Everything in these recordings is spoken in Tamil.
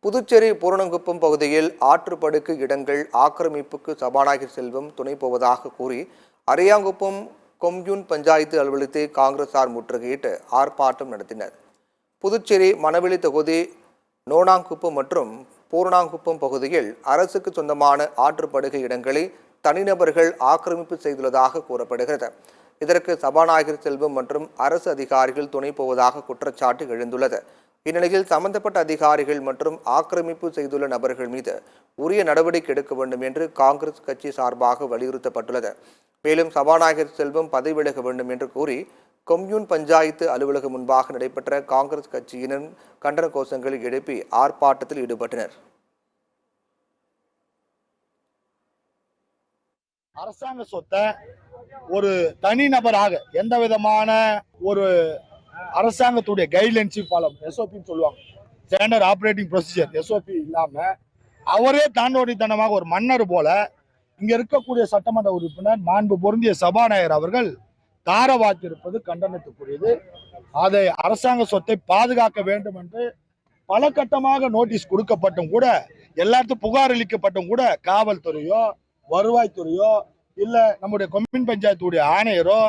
புதுச்சேரி பூரணங்குப்பம் பகுதியில் ஆற்றுப்படுக்கு இடங்கள் ஆக்கிரமிப்புக்கு சபாநாயகர் செல்வம் துணை போவதாக கூறி அரியாங்குப்பம் கொம்யூன் பஞ்சாயத்து அலுவலகத்தை காங்கிரசார் முற்றுகையிட்டு ஆர்ப்பாட்டம் நடத்தினர். புதுச்சேரி மணவெளி தொகுதி நோனாங்குப்பம் மற்றும் பூரணாங்குப்பம் பகுதியில் அரசுக்கு சொந்தமான ஆற்றுப்படுகை இடங்களை தனிநபர்கள் ஆக்கிரமிப்பு செய்துள்ளதாக கூறப்படுகிறது. இதற்கு சபாநாயகர் செல்வம் மற்றும் அரசு அதிகாரிகள் துணை போவதாக குற்றச்சாட்டு எழுந்துள்ளது. இந்நிலையில் சம்பந்தப்பட்ட அதிகாரிகள் மற்றும் ஆக்கிரமிப்பு செய்துள்ள நபர்கள் மீது உரிய நடவடிக்கை எடுக்க வேண்டும் என்று காங்கிரஸ் கட்சி சார்பாக வலியுறுத்தப்பட்டுள்ளது. மேலும் சபாநாயகர் செல்வம் பதவி விலக வேண்டும் என்று கூறி கொம்யூன் பஞ்சாயத்து அலுவலகம் முன்பாக நடைபெற்ற காங்கிரஸ் கட்சியினர் கண்டன கோஷங்களை எழுப்பி ஆர்ப்பாட்டத்தில் ஈடுபட்டனர். அரசாங்க சொத்தை ஒரு தனிநபராக எந்த விதமான ஒரு அரசாங்கத்துடைய கைட்லைன்ஸையும் ஃபாலோ எஸ்ஓபின்னு சொல்லுவாங்க, ஸ்டாண்டர்ட் ஆப்ரேட்டிங் ப்ரொசீஜர் எஸ்ஓபி இல்லாம அவரே தாண்டோடித்தனமாக ஒரு மன்னர் போல இங்க இருக்கக்கூடிய சட்டமன்ற உறுப்பினர் மாண்பு பொருந்திய சபாநாயகர் அவர்கள் தாரவாத்திருப்பது கண்டனத்துக்குரியது. அதை அரசாங்க சொத்தை பாதுகாக்க வேண்டும் என்று பல கட்டமாக நோட்டீஸ் கொடுக்கப்பட்டும் கூட, எல்லாத்துக்கும் புகார் அளிக்கப்பட்டும் கூட காவல்துறையோ வருவாய்த்துறையோ இல்ல நம்முடைய கொம்யூன் பஞ்சாயத்துடைய ஆணையரோ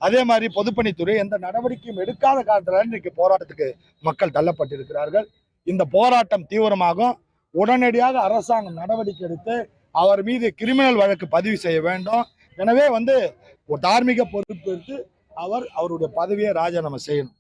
அதே மாதிரி பொதுப்பணித்துறை எந்த நடவடிக்கையும் எடுக்காத காரணத்தில் இன்றைக்கு போராட்டத்துக்கு மக்கள் தள்ளப்பட்டிருக்கிறார்கள். இந்த போராட்டம் தீவிரமாகும். உடனடியாக அரசாங்கம் நடவடிக்கை எடுத்து அவர் மீது கிரிமினல் வழக்கு பதிவு செய்ய வேண்டும். எனவே ஒரு தார்மீக பொறுப்பு எடுத்து அவருடைய பதவியை ராஜினாமா செய்யணும்.